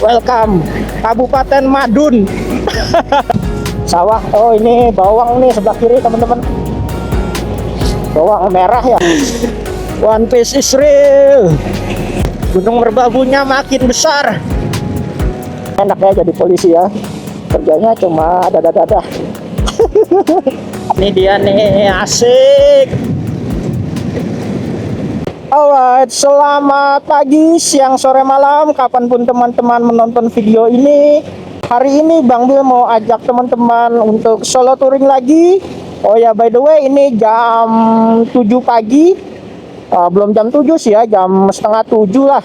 Welcome Kabupaten Madun. Sawah. Oh, ini bawang nih sebelah kiri teman-teman. Bawang merah ya. One Piece is real. Gunung merbabunya makin besar. Enak ya jadi polisi ya. Kerjanya cuma dadah-dadah. Ini dia nih, asik. Alright, selamat pagi, siang, sore, malam, kapanpun teman-teman menonton video ini. Hari ini Bang Bil mau ajak teman-teman untuk solo touring lagi. Oh ya, by the way, ini jam 7 pagi. Belum jam 7 sih ya, jam setengah 7 lah.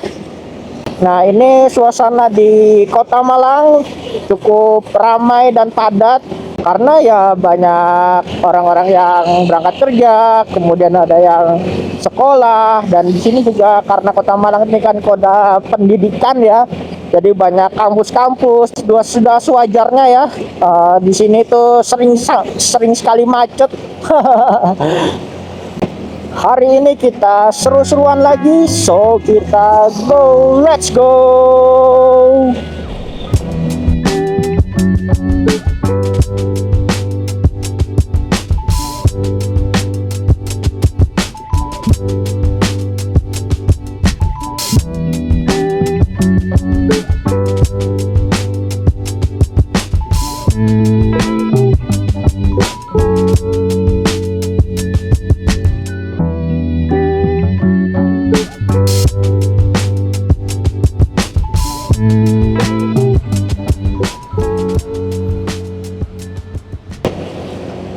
Nah, ini suasana di Kota Malang cukup ramai dan padat. Karena ya banyak orang-orang yang berangkat kerja, kemudian ada yang sekolah, dan di sini juga karena Kota Malang ini kan kota pendidikan ya, jadi banyak kampus-kampus. Sudah sewajarnya ya, di sini tuh sering sekali macet. Hari ini kita seru-seruan lagi, so kita let's go.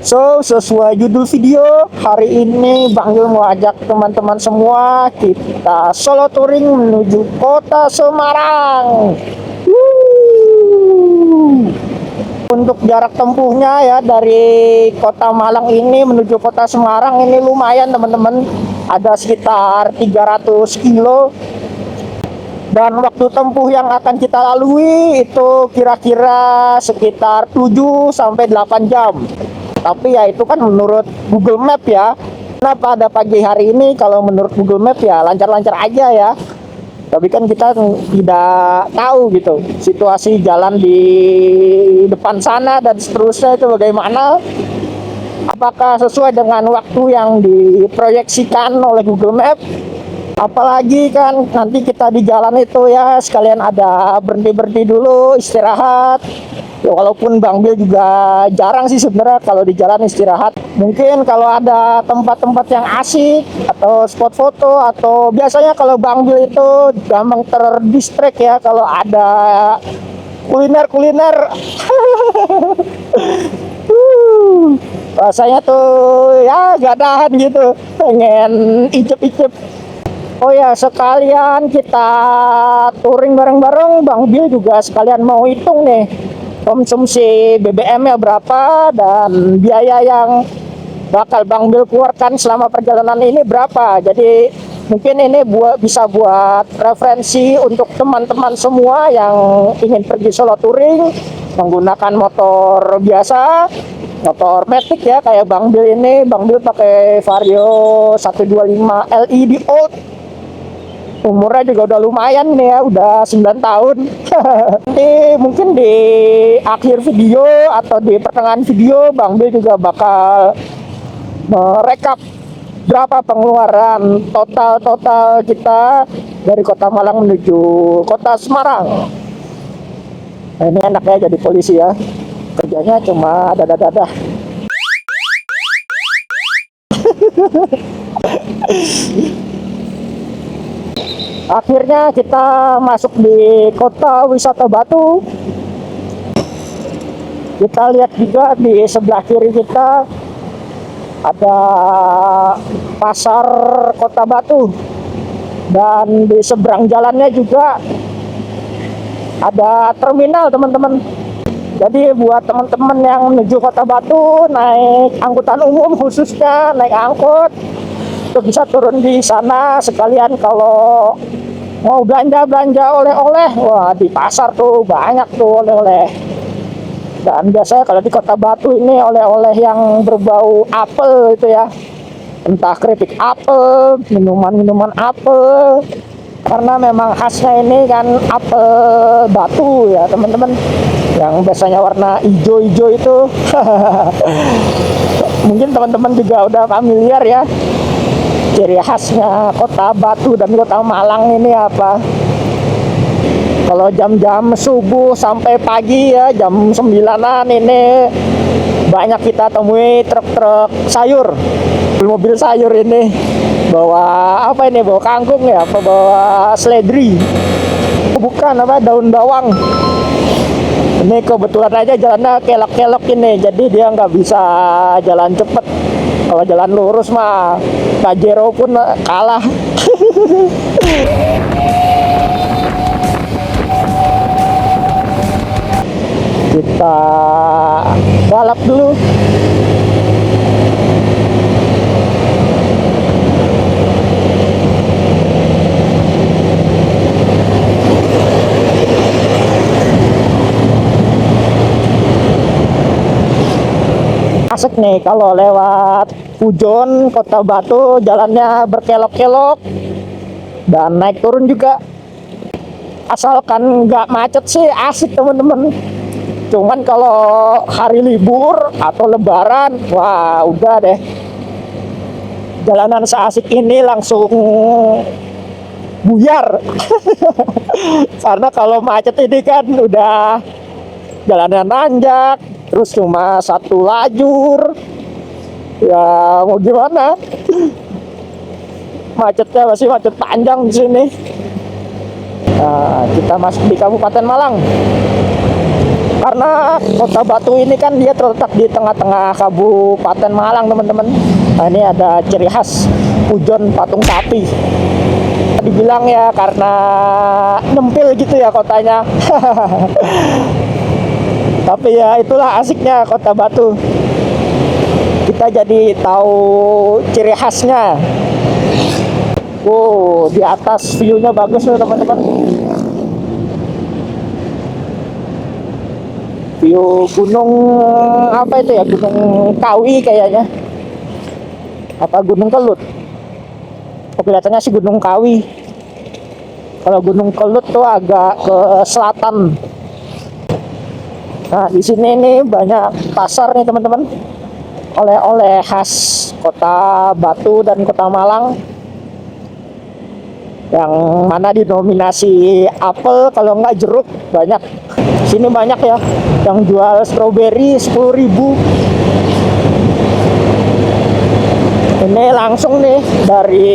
So, sesuai judul video, hari ini Bang Bil mau ajak teman-teman semua kita solo touring menuju kota Semarang. Woo! Untuk jarak tempuhnya ya dari kota Malang ini menuju kota Semarang ini lumayan teman-teman. Ada sekitar 300 kilo. Dan waktu tempuh yang akan kita lalui itu kira-kira sekitar 7 sampai 8 jam. Tapi ya itu kan menurut Google Map ya. Nah, pada pagi hari ini kalau menurut Google Map ya lancar-lancar aja ya. Tapi kan kita tidak tahu gitu situasi jalan di depan sana dan seterusnya itu bagaimana. Apakah sesuai dengan waktu yang diproyeksikan oleh Google Map? Apalagi kan nanti kita di jalan itu ya sekalian ada berhenti-berhenti dulu istirahat. Ya, walaupun Bang Bil juga jarang sih sebenarnya kalau di jalan istirahat. Mungkin kalau ada tempat-tempat yang asik atau spot foto, atau biasanya kalau Bang Bil itu gampang terdistract ya kalau ada kuliner-kuliner. Rasanya tuh ya gak tahan gitu, pengen icip-icip. Oh ya, sekalian kita touring bareng-bareng, Bang Bil juga sekalian mau hitung nih konsumsi BBM-nya berapa dan biaya yang bakal Bang Bil keluarkan selama perjalanan ini berapa. Jadi mungkin ini bisa buat referensi untuk teman-teman semua yang ingin pergi solo touring menggunakan motor biasa, motor matic ya kayak Bang Bil ini. Bang Bil pakai Vario 125 Li di old. Umurnya juga udah lumayan nih ya, udah 9 tahun. Nanti mungkin di akhir video atau di pertengahan video Bang Bil juga bakal merekap berapa pengeluaran total kita dari kota Malang menuju kota Semarang. Nah, ini enaknya jadi polisi ya, kerjanya cuma dadah-dadah. Akhirnya kita masuk di kota wisata Batu. Kita lihat juga di sebelah kiri kita ada pasar Kota Batu. Dan di seberang jalannya juga ada terminal teman-teman. Jadi buat teman-teman yang menuju Kota Batu naik angkutan umum khususnya naik angkot, itu bisa turun di sana sekalian. Kalau mau belanja oleh-oleh, wah di pasar tuh banyak tuh oleh-oleh. Dan biasanya kalau di Kota Batu ini oleh-oleh yang berbau apel itu ya, entah keripik apel, minuman-minuman apel, karena memang khasnya ini kan apel batu ya teman-teman, yang biasanya warna hijau-hijau itu. Mungkin teman-teman juga udah familiar ya ciri khasnya kota Batu dan kota Malang ini apa. Kalau jam-jam subuh sampai pagi ya jam 9-an ini banyak kita temui truk-truk sayur, mobil sayur ini bawa apa ini, bawa kangkung ya, apa bawa seledri, bukan apa, daun bawang. Ini kebetulan aja jalannya kelok-kelok ini, jadi dia nggak bisa jalan cepet. Kalau jalan lurus mah Pajero pun kalah. Kita balap dulu. Asik nih kalau lewat Pujon, Kota Batu, jalannya berkelok-kelok dan naik turun juga. Asalkan nggak macet sih asik teman-teman. Cuman kalau hari libur atau lebaran, wah udah deh. Jalanan seasik ini langsung buyar. Karena kalau macet ini kan udah jalannya nanjak, terus cuma satu lajur. Ya mau gimana? Macetnya masih macet panjang di sini. Nah, kita masuk di Kabupaten Malang. Karena Kota Batu ini kan dia terletak di tengah-tengah Kabupaten Malang teman-teman. Nah, ini ada ciri khas Pujon patung sapi. Dibilang ya karena nempel gitu ya kotanya. Tapi ya itulah asiknya Kota Batu. Kita jadi tahu ciri khasnya. Wow, di atas view-nya bagus loh teman-teman. View gunung apa itu ya, Gunung Kawi kayaknya, apa Gunung Kelut. Kelihatannya sih Gunung Kawi. Kalau Gunung Kelut tuh agak ke selatan. Nah di sini nih banyak pasar nih teman-teman, oleh-oleh khas Kota Batu dan Kota Malang, yang mana dinominasi apel kalau nggak jeruk banyak. Sini banyak ya yang jual stroberi 10.000. Ini langsung nih dari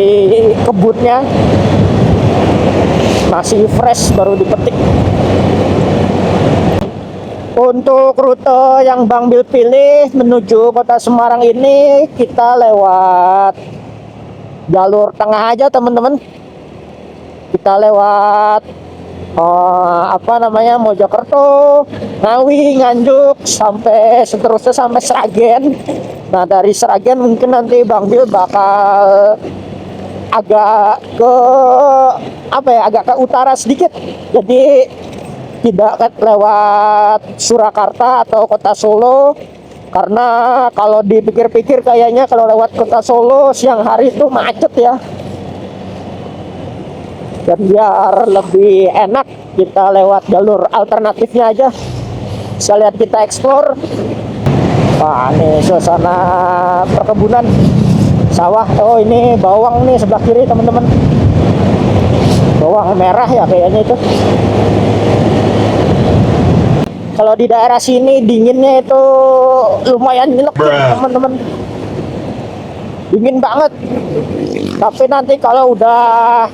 kebunnya, masih fresh baru dipetik. Untuk rute yang Bang Bil pilih menuju Kota Semarang ini kita lewat jalur tengah aja teman-teman. Kita lewat Mojokerto, Ngawi, Nganjuk, sampai seterusnya sampai Sragen. Nah dari Sragen mungkin nanti Bang Bil bakal agak ke agak ke utara sedikit, jadi tidak lewat Surakarta atau Kota Solo. Karena kalau dipikir-pikir kayaknya kalau lewat Kota Solo siang hari itu macet ya. Dan biar lebih enak kita lewat jalur alternatifnya aja, sekalian kita explore. Wah ini suasana perkebunan sawah. Oh ini bawang nih sebelah kiri teman-teman, bawang merah ya kayaknya itu. Kalau di daerah sini dinginnya itu lumayan nyelek teman-teman, dingin banget. Tapi nanti kalau udah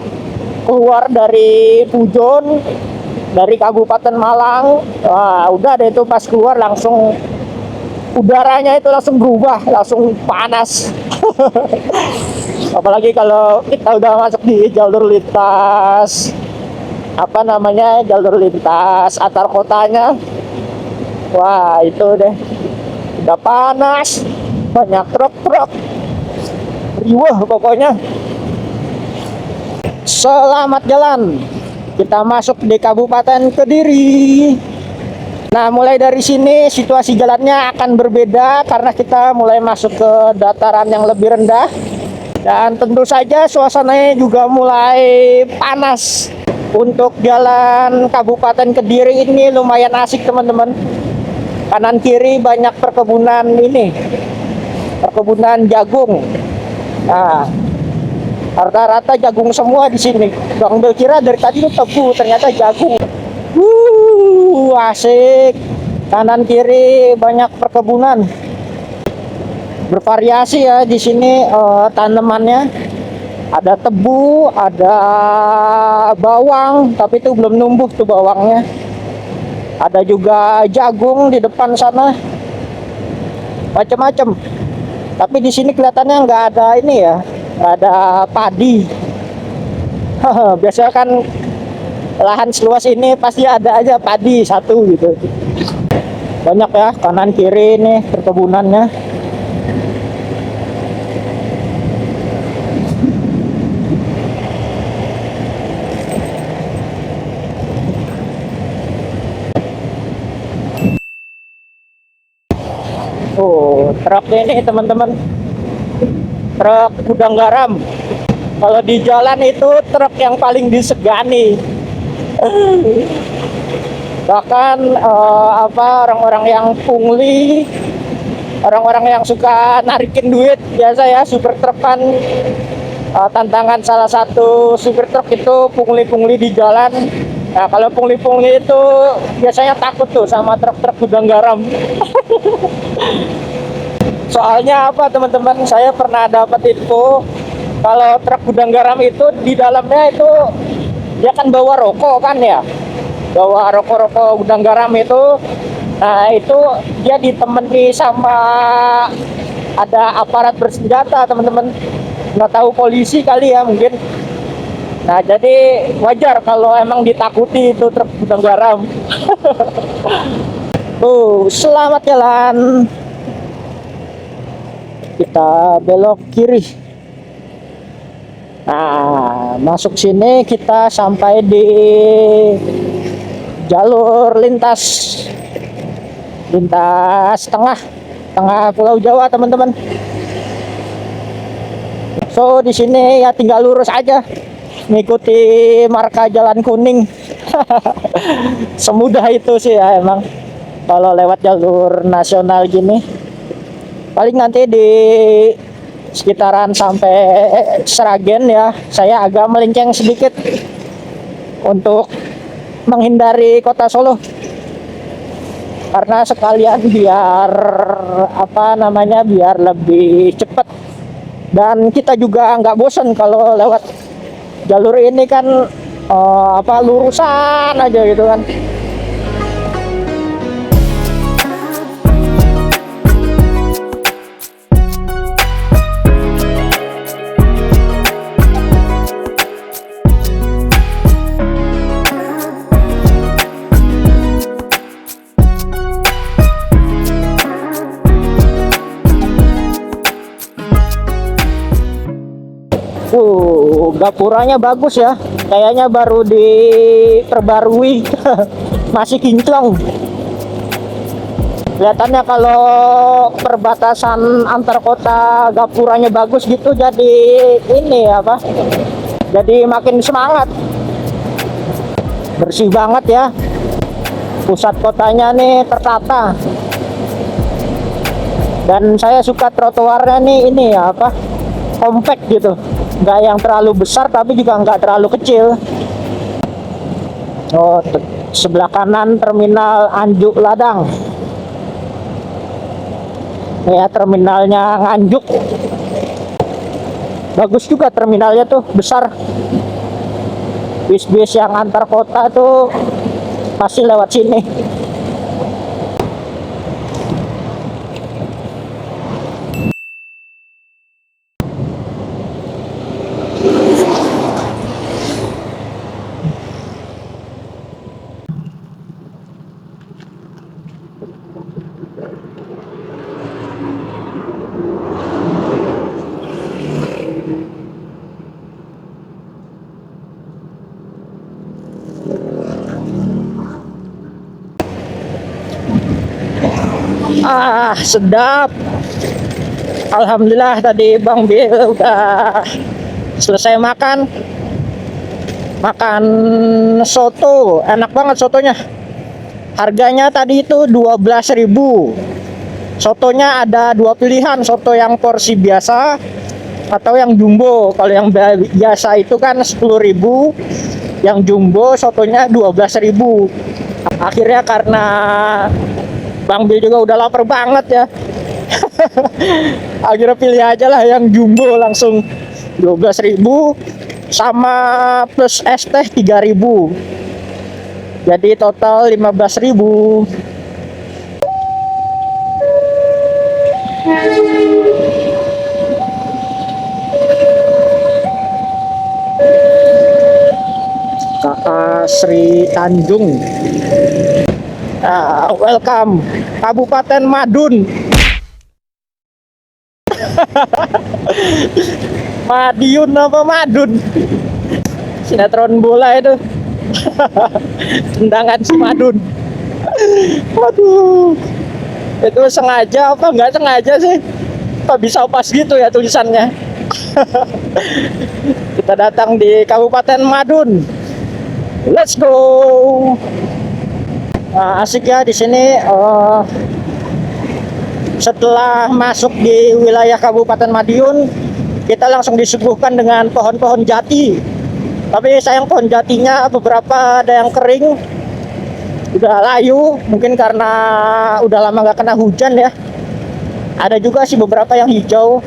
keluar dari Pujon, dari Kabupaten Malang, wah udah deh itu pas keluar langsung udaranya itu langsung berubah, langsung panas. Apalagi kalau kita udah masuk di jalur lintas jalur lintas antar kotanya. Wah itu deh udah panas, banyak truk-truk, riuh pokoknya. Selamat jalan, kita masuk di Kabupaten Kediri. Nah mulai dari sini situasi jalannya akan berbeda karena kita mulai masuk ke dataran yang lebih rendah. Dan tentu saja suasananya juga mulai panas. Untuk jalan Kabupaten Kediri ini lumayan asik teman-teman. Kanan kiri banyak perkebunan ini, perkebunan jagung. Nah, rata-rata jagung semua di sini. Bang Bel kira dari tadi itu tebu, ternyata jagung. Asik. Kanan kiri banyak perkebunan. Bervariasi ya di sini tanamannya. Ada tebu, ada bawang, tapi itu belum numbuh tuh bawangnya. Ada juga jagung di depan sana, macam-macam. Tapi di sini kelihatannya nggak ada ini ya, nggak ada padi. Biasanya kan lahan seluas ini pasti ada aja padi satu gitu. Banyak ya kanan kiri nih perkebunannya. Oh, truk ini teman-teman, truk gudang garam. Kalau di jalan itu truk yang paling disegani. Bahkan orang-orang yang pungli, orang-orang yang suka narikin duit biasa ya, super truk kan tantangan salah satu super truk itu pungli-pungli di jalan. Nah, kalau pungli-pungli itu biasanya takut tuh sama truk-truk gudang garam. Soalnya apa teman-teman, saya pernah dapat info kalau truk gudang garam itu di dalamnya itu dia kan bawa rokok kan ya, bawa rokok-rokok gudang garam itu. Nah itu dia ditemani sama ada aparat bersenjata teman-teman, nggak tahu polisi kali ya mungkin. Nah jadi wajar kalau emang ditakuti itu truk gudang garam. Selamat jalan. Kita belok kiri. Nah, masuk sini kita sampai di jalur lintas tengah Pulau Jawa, teman-teman. So, di sini ya tinggal lurus aja, mengikuti marka jalan kuning. Semudah itu sih ya emang kalau lewat jalur nasional gini. Paling nanti di sekitaran sampai Sragen ya, saya agak melenceng sedikit untuk menghindari kota Solo. Karena sekalian biar biar lebih cepat. Dan kita juga nggak bosan kalau lewat jalur ini kan lurusan aja gitu kan. Gapuranya bagus ya, kayaknya baru diperbarui. Masih kinclong kelihatannya. Kalau perbatasan antar kota gapuranya bagus gitu, jadi ini jadi makin semangat. Bersih banget ya, pusat kotanya nih tertata. Dan saya suka trotoarnya nih compact gitu, nggak yang terlalu besar tapi juga nggak terlalu kecil. Sebelah kanan terminal Anjuk Ladang. Ya, terminalnya Nganjuk. Bagus juga terminalnya tuh, besar. Bis-bis yang antar kota tuh pasti lewat sini. Sedap. Alhamdulillah tadi Bang Bil udah selesai makan. Makan soto, enak banget sotonya. Harganya tadi itu 12.000. Sotonya ada dua pilihan, soto yang porsi biasa atau yang jumbo. Kalau yang biasa itu kan 10.000, yang jumbo sotonya 12.000. Akhirnya karena Bang Bil juga udah lapar banget ya. Akhirnya pilih aja lah yang jumbo langsung 12.000 sama plus es teh 3.000. Jadi total 15.000. Kakak Sri Tanjung. Welcome Kabupaten Madun. Madiun apa Madun? Sinetron bola itu. Tendangan si Madun. Waduh. Itu sengaja apa nggak sengaja sih? Kok bisa pas gitu ya tulisannya? Kita datang di Kabupaten Madun. Let's go. Nah, asik ya di sini. Setelah masuk di wilayah Kabupaten Madiun, kita langsung disuguhkan dengan pohon-pohon jati. Tapi sayang pohon jatinya beberapa ada yang kering, udah layu, mungkin karena udah lama nggak kena hujan ya. Ada juga sih beberapa yang hijau.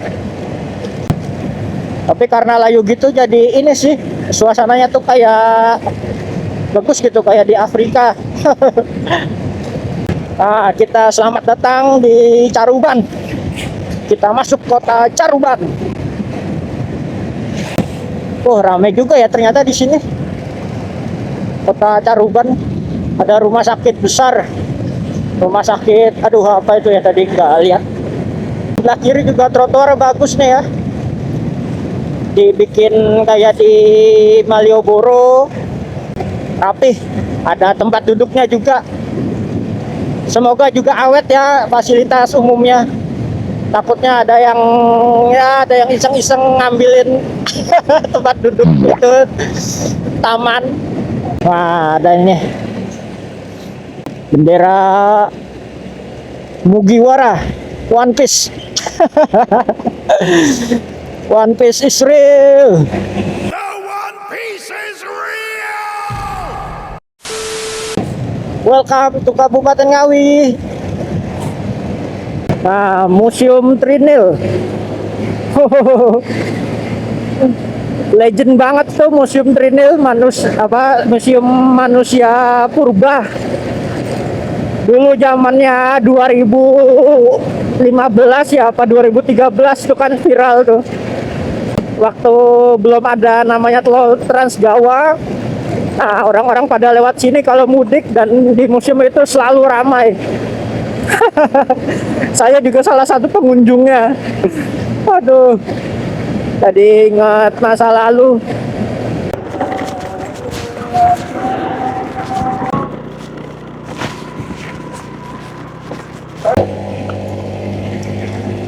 Tapi karena layu gitu jadi ini sih suasananya tuh kayak bagus gitu, kayak di Afrika. Nah, kita selamat datang di Caruban. Kita masuk kota Caruban. Oh, ramai juga ya ternyata di sini. Kota Caruban ada rumah sakit besar. Rumah sakit, aduh apa itu ya tadi nggak lihat. Sebelah kiri juga trotoar bagus nih ya. Dibikin kayak di Malioboro. Rapih. Ada tempat duduknya juga. Semoga juga awet ya fasilitas umumnya. Takutnya ada yang iseng-iseng ngambilin tempat duduk itu taman. Wah, ada ini bendera Mugiwara, One Piece. One Piece is real. The One Piece is real! Welcome to Kabupaten Ngawi. Nah, Museum Trinil. Legend banget tuh Museum Trinil, Museum Manusia Purba. Dulu zamannya 2015 ya apa 2013 tuh kan viral tuh. Waktu belum ada namanya tol Trans Jawa. Nah, orang-orang pada lewat sini kalau mudik dan di museum itu selalu ramai. Saya juga salah satu pengunjungnya. Waduh, tadi ingat masa lalu.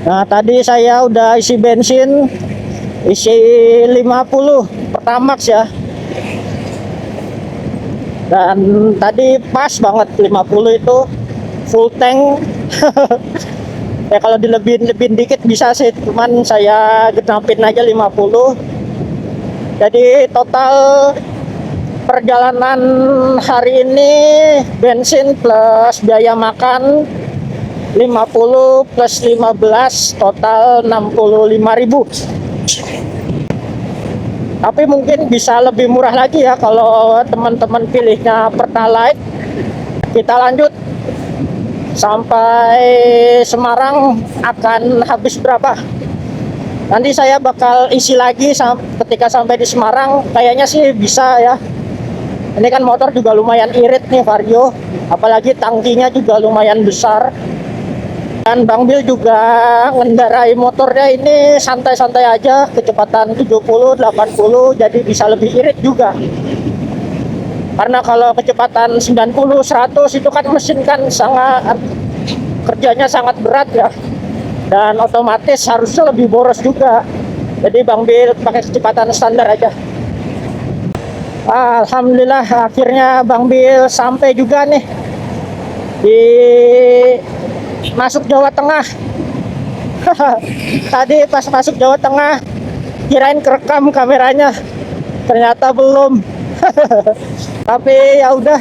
Nah, tadi saya udah isi bensin, isi 50 Pertamax ya. Dan tadi pas banget 50 itu full tank. Ya kalau dilebihin dikit bisa sih, cuman saya genapin aja 50. Jadi total perjalanan hari ini bensin plus biaya makan 50 plus 15 total 65.000. Tapi mungkin bisa lebih murah lagi ya kalau teman-teman pilihnya Pertalite. Kita lanjut sampai Semarang akan habis berapa? Nanti saya bakal isi lagi ketika sampai di Semarang. Kayaknya sih bisa ya. Ini kan motor juga lumayan irit nih Vario, apalagi tangkinya juga lumayan besar. Dan Bang Bil juga ngendarai motornya ini santai-santai aja, kecepatan 70, 80, jadi bisa lebih irit juga. Karena kalau kecepatan 90, 100 itu kan mesin kan sangat kerjanya sangat berat ya. dan otomatis harusnya lebih boros juga. Jadi Bang Bil pakai kecepatan standar aja. Alhamdulillah akhirnya Bang Bil sampai juga nih di masuk Jawa Tengah. Tadi pas masuk Jawa Tengah kirain kerekam kameranya, ternyata belum. Tapi ya udah,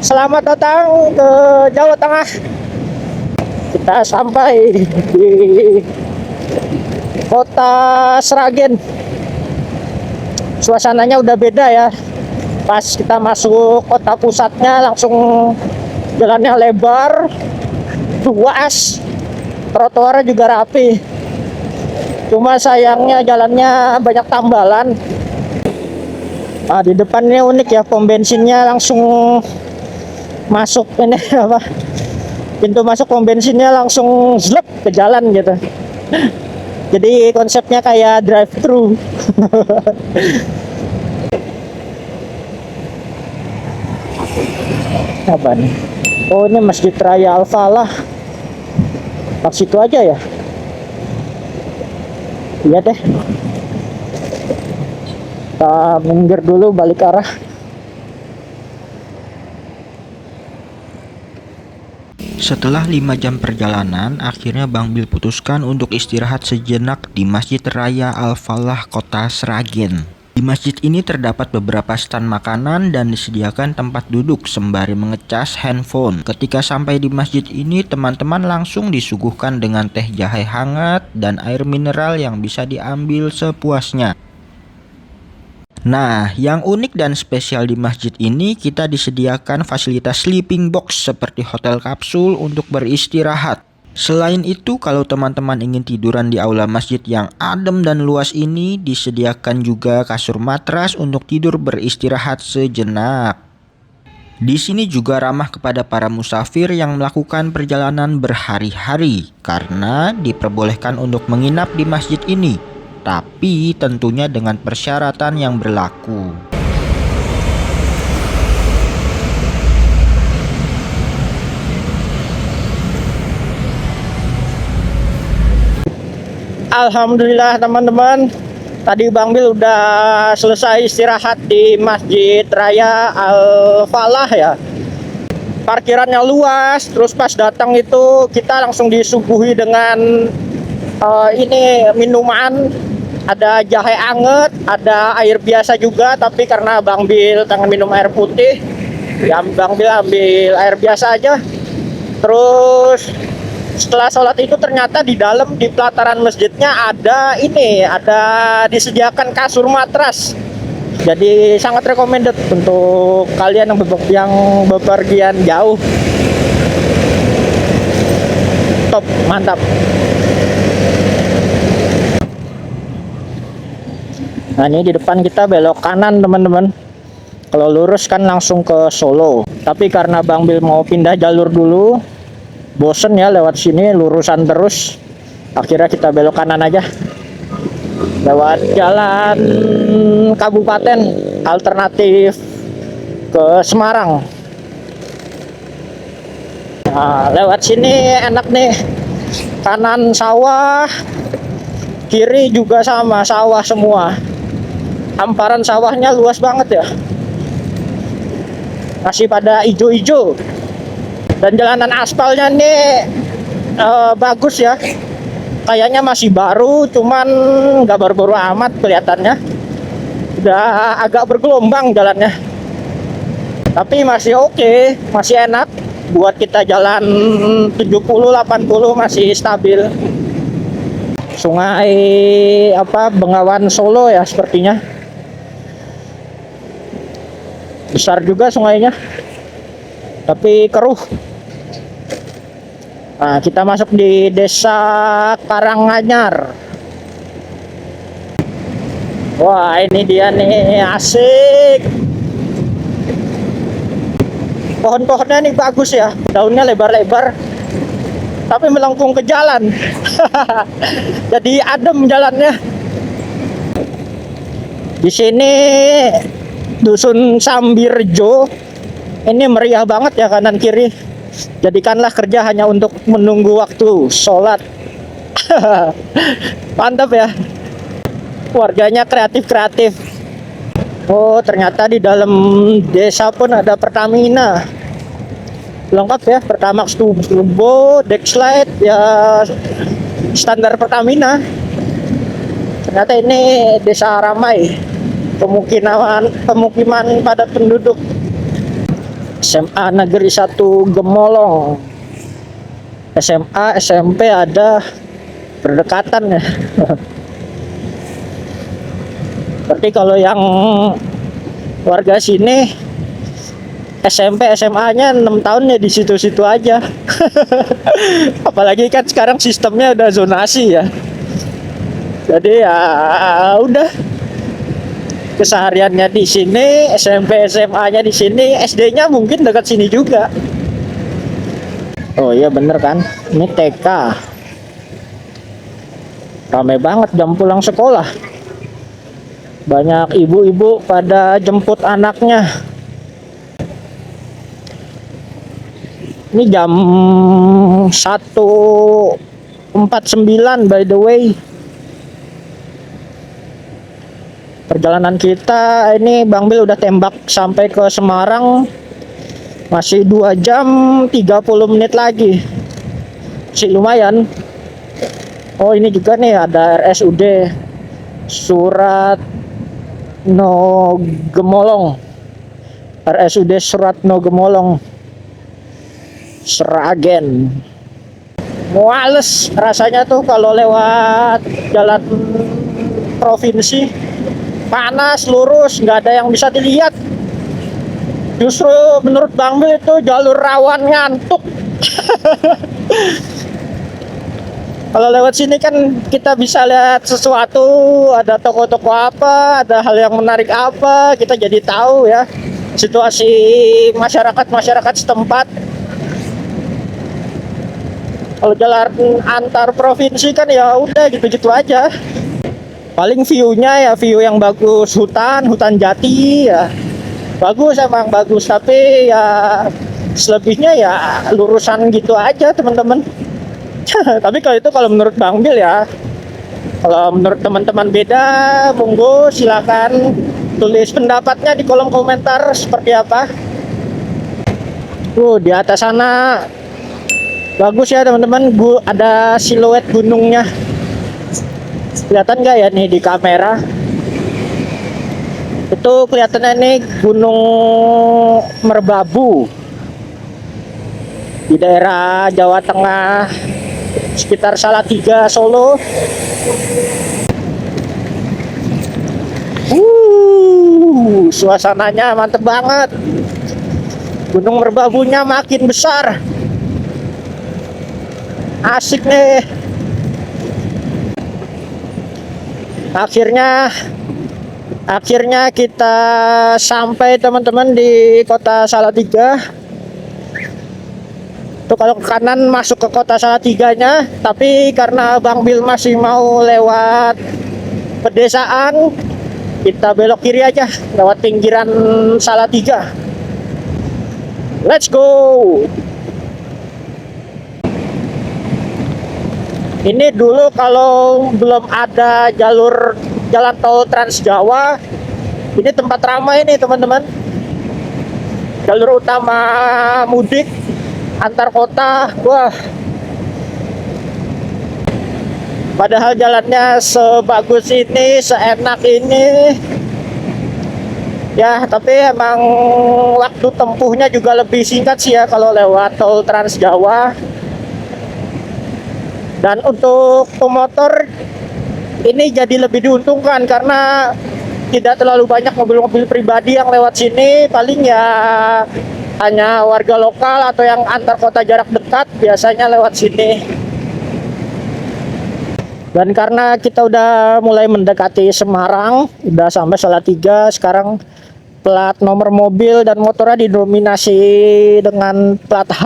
selamat datang ke Jawa Tengah. Kita sampai di kota Sragen. Suasananya udah beda ya. Pas kita masuk kota pusatnya langsung jalannya lebar, luas, trotoarnya juga rapi. Cuma sayangnya jalannya banyak tambalan. Di depannya unik ya, pom bensinnya langsung masuk ini apa? Pintu masuk pom bensinnya langsung zlep ke jalan gitu. Jadi konsepnya kayak drive thru. Apa nih? Oh, ini Masjid Raya Al-Falah. Pas situ aja ya. Iya deh. Kita minggir dulu, balik arah. Setelah 5 jam perjalanan, akhirnya Bang Bil putuskan untuk istirahat sejenak di Masjid Raya Al-Falah Kota Sragen. Di masjid ini terdapat beberapa stand makanan dan disediakan tempat duduk sembari mengecas handphone. Ketika sampai di masjid ini, teman-teman langsung disuguhkan dengan teh jahe hangat dan air mineral yang bisa diambil sepuasnya. Nah, yang unik dan spesial di masjid ini, kita disediakan fasilitas sleeping box seperti hotel kapsul untuk beristirahat. Selain itu, kalau teman-teman ingin tiduran di aula masjid yang adem dan luas ini, disediakan juga kasur matras untuk tidur beristirahat sejenak. Di sini juga ramah kepada para musafir yang melakukan perjalanan berhari-hari karena diperbolehkan untuk menginap di masjid ini, tapi tentunya dengan persyaratan yang berlaku. Alhamdulillah teman-teman, tadi Bang Bil udah selesai istirahat di Masjid Raya Al-Falah ya. Parkirannya luas, terus pas datang itu kita langsung disuguhi dengan ini minuman. Ada jahe anget, ada air biasa juga, tapi karena Bang Bil pengen minum air putih, ya Bang Bil ambil air biasa aja. Terus setelah sholat itu ternyata di dalam, di pelataran masjidnya ada disediakan kasur matras. Jadi sangat recommended untuk kalian yang bepergian jauh. Top, mantap. Nah, ini di depan kita belok kanan teman-teman. Kalau lurus kan langsung ke Solo. Tapi karena Bang Bil mau pindah jalur dulu, bosen ya lewat sini lurusan terus, akhirnya kita belok kanan aja lewat jalan kabupaten alternatif ke Semarang. Nah, lewat sini enak nih, kanan sawah, kiri juga sama sawah semua. Hamparan sawahnya luas banget ya, masih pada ijo-ijo. Dan jalanan aspalnya nih bagus ya, kayaknya masih baru, cuman nggak baru-baru amat kelihatannya. Udah agak bergelombang jalannya, tapi masih oke, masih enak buat kita jalan 70-80 masih stabil. Sungai Bengawan Solo ya sepertinya, besar juga sungainya, tapi keruh. Nah, kita masuk di desa Karanganyar. Wah, ini dia nih, asik. Pohon-pohonnya nih bagus ya, daunnya lebar-lebar, tapi melengkung ke jalan. Jadi adem jalannya. Di sini Dusun Sambirjo. Ini meriah banget ya, kanan kiri. Jadikanlah kerja hanya untuk menunggu waktu sholat. Mantap ya. Warganya kreatif-kreatif. Oh, ternyata di dalam desa pun ada Pertamina. Lengkap ya, Pertamax Turbo, Dexlite, ya standar Pertamina. Ternyata ini desa ramai, pemukiman padat penduduk. SMA Negeri 1 Gemolong. SMA, SMP ada berdekatan ya. Berarti kalau yang warga sini SMP SMA-nya 6 tahun ya di situ-situ aja. Apalagi kan sekarang sistemnya udah zonasi ya. Jadi ya udah kesehariannya di sini, SMP SMA-nya di sini, SD-nya mungkin dekat sini juga. Oh iya bener kan, ini TK. Ramai banget jam pulang sekolah. Banyak ibu-ibu pada jemput anaknya. Ini jam 1.49 by the way. Perjalanan kita ini Bang Bil udah tembak sampai ke Semarang. Masih 2 jam 30 menit lagi. Masih lumayan. Oh ini juga nih ada RSUD Suratno Gemolong. RSUD Suratno Gemolong Sragen. Muales rasanya tuh kalau lewat jalan provinsi. Panas, lurus, nggak ada yang bisa dilihat. Justru menurut Bang Bil itu jalur rawan ngantuk. Kalau lewat sini kan kita bisa lihat sesuatu, ada toko-toko apa, ada hal yang menarik apa, kita jadi tahu ya situasi masyarakat setempat. Kalau jalan antar provinsi kan ya udah gitu-gitu aja. Paling view-nya ya view yang bagus, hutan jati ya. Bagus emang bagus, tapi ya selebihnya ya lurusan gitu aja teman-teman. Tapi kalau menurut Bang Bil ya, kalau menurut teman-teman beda, monggo silakan tulis pendapatnya di kolom komentar seperti apa. Di atas sana bagus ya teman-teman, ada siluet gunungnya. Kelihatan nggak ya nih di kamera? Itu kelihatannya nih Gunung Merbabu di daerah Jawa Tengah, sekitar Salatiga, Solo. Suasananya mantep banget. Gunung Merbabunya makin besar. Asik nih. Akhirnya kita sampai teman-teman di kota Salatiga. Tuh kalau ke kanan masuk ke kota Salatiganya, tapi karena Bang Bil masih mau lewat pedesaan, kita belok kiri aja lewat pinggiran Salatiga. Let's go. Ini dulu kalau belum ada jalur jalan tol Trans Jawa, ini tempat ramai nih teman-teman. Jalur utama mudik antar kota. Wah. Padahal jalannya sebagus ini, seenak ini. Ya, tapi emang waktu tempuhnya juga lebih singkat sih ya kalau lewat tol Trans Jawa. Dan untuk pemotor ini jadi lebih diuntungkan karena tidak terlalu banyak mobil-mobil pribadi yang lewat sini. Paling ya hanya warga lokal atau yang antar kota jarak dekat biasanya lewat sini. Dan karena kita udah mulai mendekati Semarang, udah sampai Salatiga, sekarang plat nomor mobil dan motornya didominasi dengan plat H.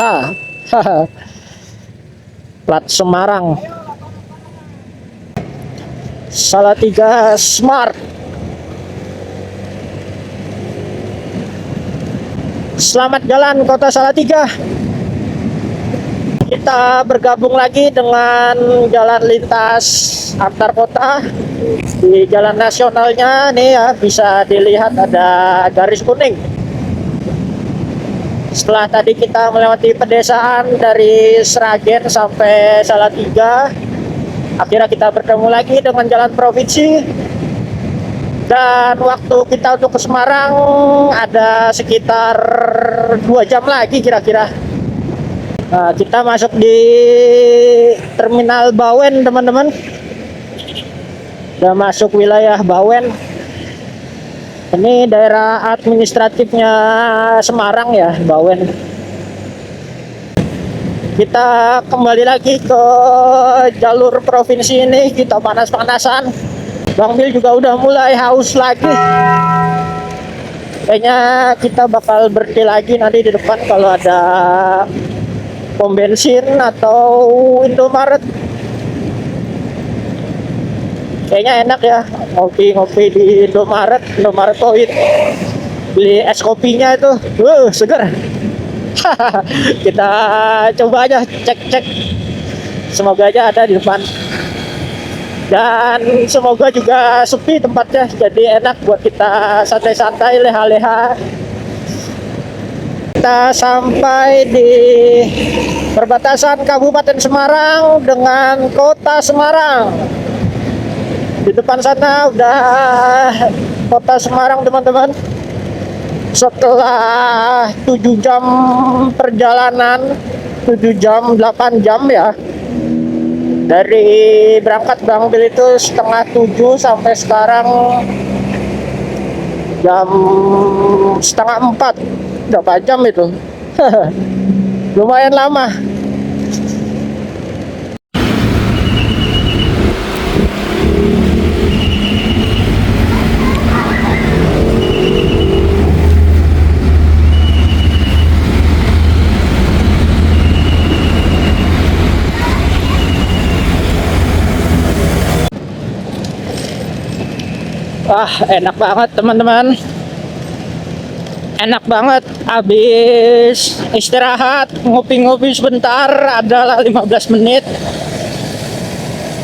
Plat Semarang. Salatiga Smart. Selamat jalan kota Salatiga. Kita bergabung lagi dengan jalan lintas antar kota. Di jalan nasionalnya nih ya, bisa dilihat ada garis kuning. Setelah tadi kita melewati pedesaan dari Sragen sampai Salatiga, akhirnya kita bertemu lagi dengan jalan provinsi. Dan waktu kita untuk ke Semarang ada sekitar 2 jam lagi kira-kira. Nah, kita masuk di Terminal Bawen, teman-teman. Udah masuk wilayah Bawen. Ini daerah administratifnya Semarang ya, Bawen. Kita kembali lagi ke jalur provinsi ini, kita panas-panasan. Bang Bil juga udah mulai haus lagi. Kayaknya kita bakal berhenti lagi nanti di depan kalau ada pom bensin atau Indomaret. Kayaknya enak ya ngopi-ngopi di Indomaret Point. Beli es kopinya itu, seger. Kita coba aja cek. Semoga aja ada di depan. Dan semoga juga sepi tempatnya, jadi enak buat kita santai-santai, leha-leha. Kita sampai di perbatasan Kabupaten Semarang dengan Kota Semarang. Di depan sana udah Kota Semarang, teman-teman. Setelah 7 jam perjalanan, 7 jam, 8 jam ya. Dari berangkat Bang Bil itu setengah 7 sampai sekarang jam setengah 4. Berapa jam itu? Lumayan lama. Wah, enak banget teman-teman. Enak banget. Habis istirahat, ngopi-ngopi sebentar, adalah 15 menit.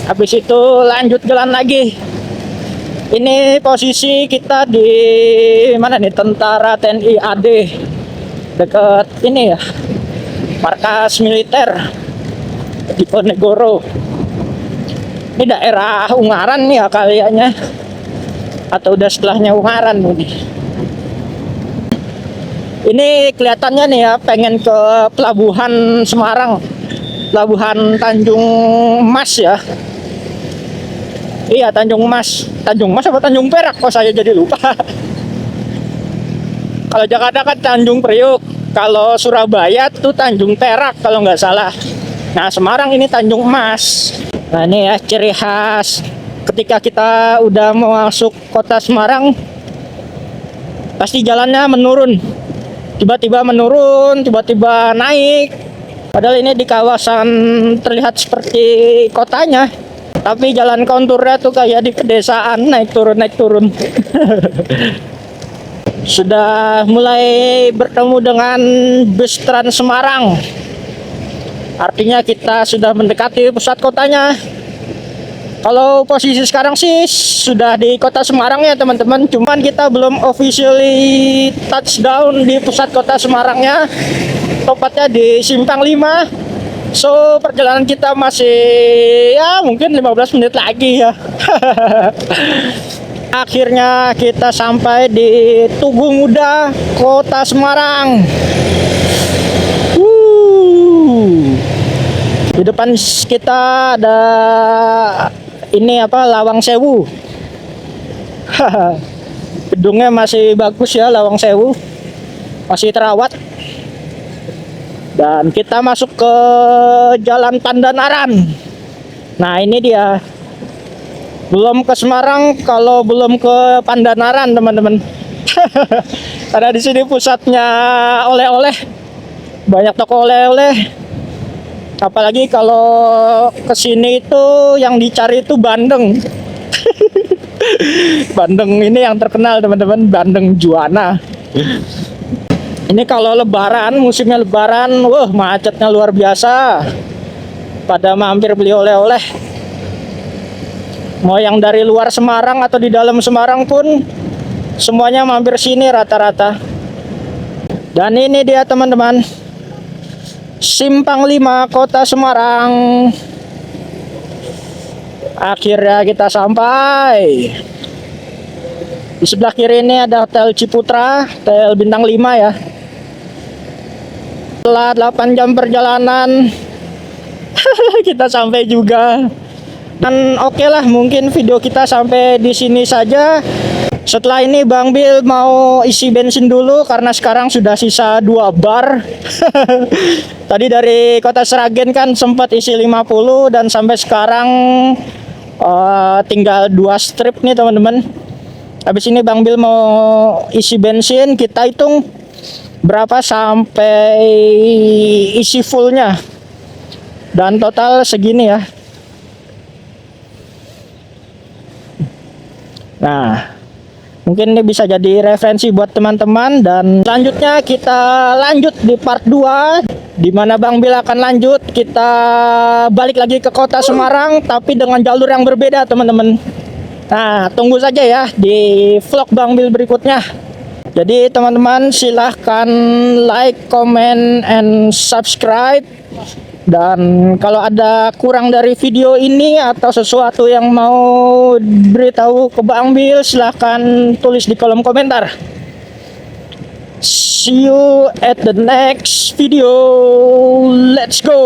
Habis itu lanjut jalan lagi. Ini posisi kita di mana nih? Tentara TNI AD. Dekat ini ya, markas militer di Ponegoro. Ini daerah Ungaran ya kayaknya, atau udah setelahnya Ungaran ini. Ini kelihatannya nih ya, pengen ke pelabuhan Semarang, pelabuhan Tanjung Mas ya. Iya, Tanjung Mas apa Tanjung Perak, kok saya jadi lupa. Kalau Jakarta kan Tanjung Priuk, kalau Surabaya tuh Tanjung Perak kalau nggak salah. Nah, Semarang ini Tanjung Mas. Nah, ini ya ciri khas ketika kita udah mau masuk kota Semarang, pasti jalannya menurun. Tiba-tiba menurun, tiba-tiba naik. Padahal ini di kawasan terlihat seperti kotanya, tapi jalan konturnya tuh kayak di pedesaan, naik turun. Sudah mulai bertemu dengan bus Trans Semarang. Artinya kita sudah mendekati pusat kotanya. Kalau posisi sekarang sih sudah di kota Semarang ya teman-teman. Cuman kita belum officially touchdown di pusat kota Semarangnya. Tepatnya di Simpang 5. So perjalanan kita masih ya mungkin 15 menit lagi ya. Akhirnya kita sampai di Tugu Muda, Kota Semarang. Di depan kita ada ini apa, Lawang Sewu. Gedungnya masih bagus ya, Lawang Sewu masih terawat. Dan kita masuk ke Jalan Pandanaran. Nah ini dia, belum ke Semarang kalau belum ke Pandanaran teman-teman. Karena di sini pusatnya oleh-oleh, banyak toko oleh-oleh. Apalagi kalau kesini itu yang dicari itu bandeng. Bandeng ini yang terkenal teman-teman, bandeng Juana. Ini kalau lebaran, musimnya lebaran, wah macetnya luar biasa. Pada mampir beli oleh-oleh. Mau yang dari luar Semarang atau di dalam Semarang pun semuanya mampir sini rata-rata. Dan ini dia teman-teman, Simpang 5 Kota Semarang. Akhirnya kita sampai. Di sebelah kiri ini ada Hotel Ciputra, hotel bintang 5 ya. Setelah 8 jam perjalanan kita sampai juga. Dan oke lah, mungkin video kita sampai di sini saja. Setelah ini Bang Bil mau isi bensin dulu karena sekarang sudah sisa 2 bar. Tadi dari Kota Sragen kan sempat isi 50 dan sampai sekarang tinggal 2 strip nih teman-teman. Habis ini Bang Bil mau isi bensin, kita hitung berapa sampai isi fullnya. Dan total segini ya. Nah, mungkin ini bisa jadi referensi buat teman-teman. Dan selanjutnya kita lanjut di part 2, di mana Bang Bil akan lanjut. Kita balik lagi ke Kota Semarang tapi dengan jalur yang berbeda teman-teman. Nah, tunggu saja ya di vlog Bang Bil berikutnya. Jadi teman-teman silahkan like, comment, and subscribe. Dan kalau ada kurang dari video ini atau sesuatu yang mau beritahu ke Bang Bil, silahkan tulis di kolom komentar. See you at the next video. Let's go.